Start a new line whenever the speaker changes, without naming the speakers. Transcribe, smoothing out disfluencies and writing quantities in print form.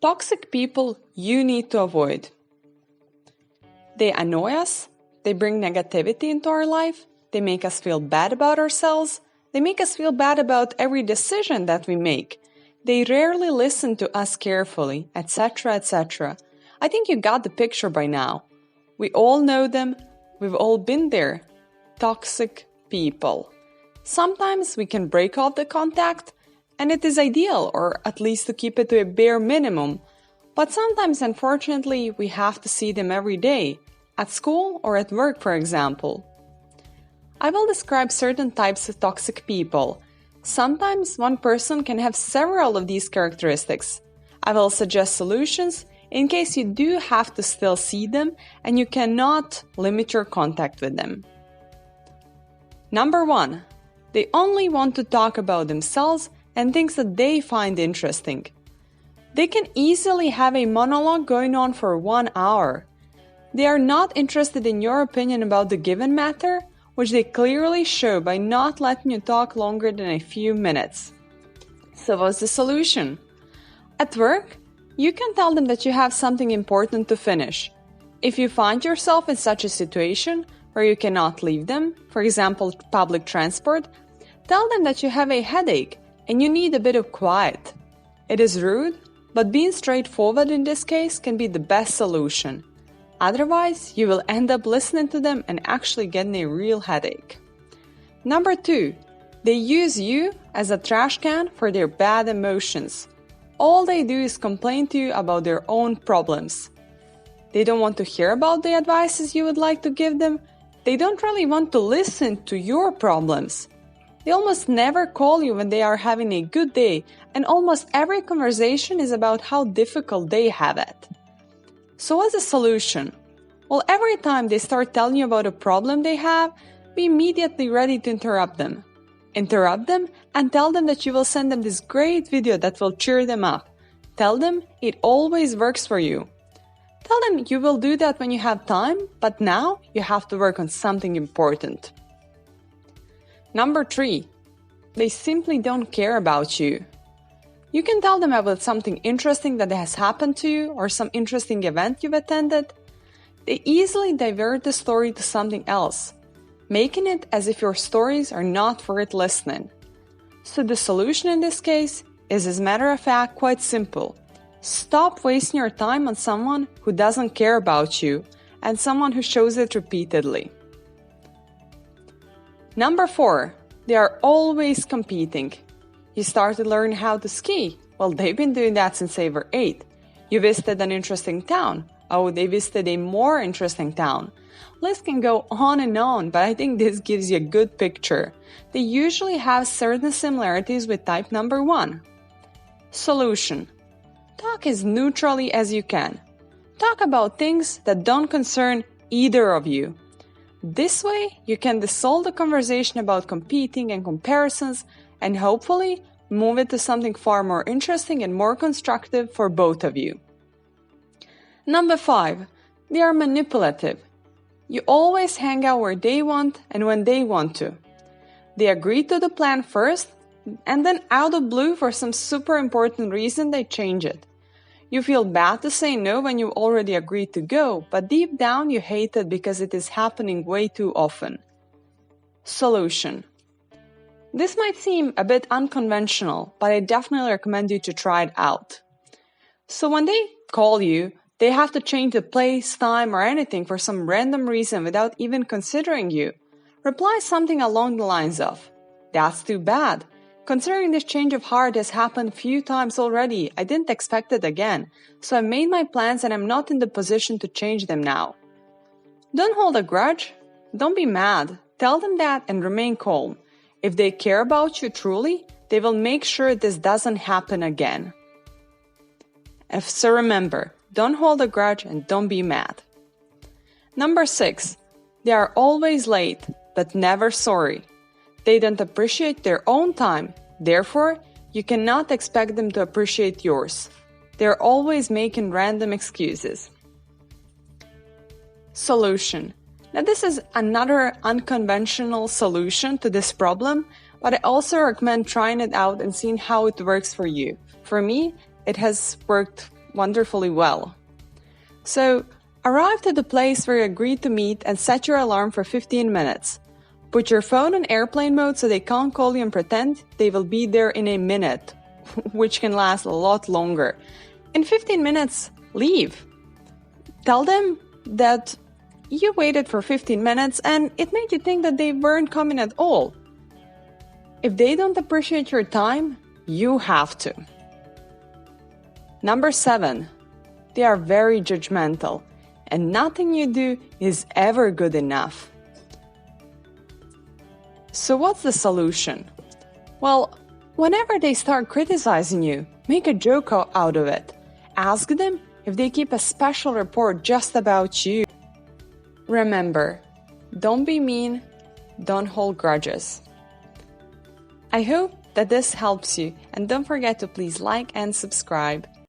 Toxic people you need to avoid. They annoy us, they bring negativity into our life, they make us feel bad about ourselves, they make us feel bad about every decision that we make. They rarely listen to us carefully, etc., etc. I think you got the picture by now. We all know them, we've all been there. Toxic people. Sometimes we can break off the contact, and it is ideal, or at least to keep it to a bare minimum. But sometimes, unfortunately, we have to see them every day, at school or at work, for example. I will describe certain types of toxic people. Sometimes one person can have several of these characteristics. I will suggest solutions in case you do have to still see them and you cannot limit your contact with them. Number 1. They only want to talk about themselves and things that they find interesting. They can easily have a monologue going on for 1 hour. They are not interested in your opinion about the given matter, which they clearly show by not letting you talk longer than a few minutes. So what's the solution? At work, you can tell them that you have something important to finish. If you find yourself in such a situation where you cannot leave them, for example, public transport, tell them that you have a headache and you need a bit of quiet. It is rude, but being straightforward in this case can be the best solution. Otherwise, you will end up listening to them and actually getting a real headache. Number 2, they use you as a trash can for their bad emotions. All they do is complain to you about their own problems. They don't want to hear about the advices you would like to give them. They don't really want to listen to your problems. They almost never call you when they are having a good day, and almost every conversation is about how difficult they have it. So what's the solution? Well, every time they start telling you about a problem they have, be immediately ready to interrupt them. Interrupt them and tell them that you will send them this great video that will cheer them up. Tell them it always works for you. Tell them you will do that when you have time, but now you have to work on something important. Number 3, they simply don't care about you. You can tell them about something interesting that has happened to you or some interesting event you've attended. They easily divert the story to something else, making it as if your stories are not worth listening. So the solution in this case is, as a matter of fact, quite simple. Stop wasting your time on someone who doesn't care about you and someone who shows it repeatedly. Number 4, they are always competing. You started learning how to ski. Well, they've been doing that since they were 8. You visited an interesting town. Oh, they visited a more interesting town. List can go on and on, but I think this gives you a good picture. They usually have certain similarities with type number 1. Solution. Talk as neutrally as you can. Talk about things that don't concern either of you. This way, you can dissolve the conversation about competing and comparisons and hopefully move it to something far more interesting and more constructive for both of you. Number 5, they are manipulative. You always hang out where they want and when they want to. They agree to the plan first, and then out of blue for some super important reason they change it. You feel bad to say no when you already agreed to go, but deep down you hate it because it is happening way too often. Solution. This might seem a bit unconventional, but I definitely recommend you to try it out. So when they call you, they have to change the place, time, or anything for some random reason without even considering you. Reply something along the lines of, "That's too bad. Considering this change of heart has happened a few times already, I didn't expect it again, so I made my plans and I'm not in the position to change them now." Don't hold a grudge. Don't be mad. Tell them that and remain calm. If they care about you truly, they will make sure this doesn't happen again. So remember, don't hold a grudge and don't be mad. Number 6, they are always late, but never sorry. They don't appreciate their own time, therefore, you cannot expect them to appreciate yours. They're always making random excuses. Solution. Now this is another unconventional solution to this problem, but I also recommend trying it out and seeing how it works for you. For me, it has worked wonderfully well. So, arrive to the place where you agreed to meet and set your alarm for 15 minutes. Put your phone on airplane mode so they can't call you and pretend they will be there in a minute, which can last a lot longer. In 15 minutes, leave. Tell them that you waited for 15 minutes and it made you think that they weren't coming at all. If they don't appreciate your time, you have to. Number 7, they are very judgmental, and nothing you do is ever good enough. So what's the solution? Well, whenever they start criticizing you, make a joke out of it. Ask them if they keep a special report just about you. Remember, don't be mean, don't hold grudges. I hope that this helps you, and don't forget to please like and subscribe.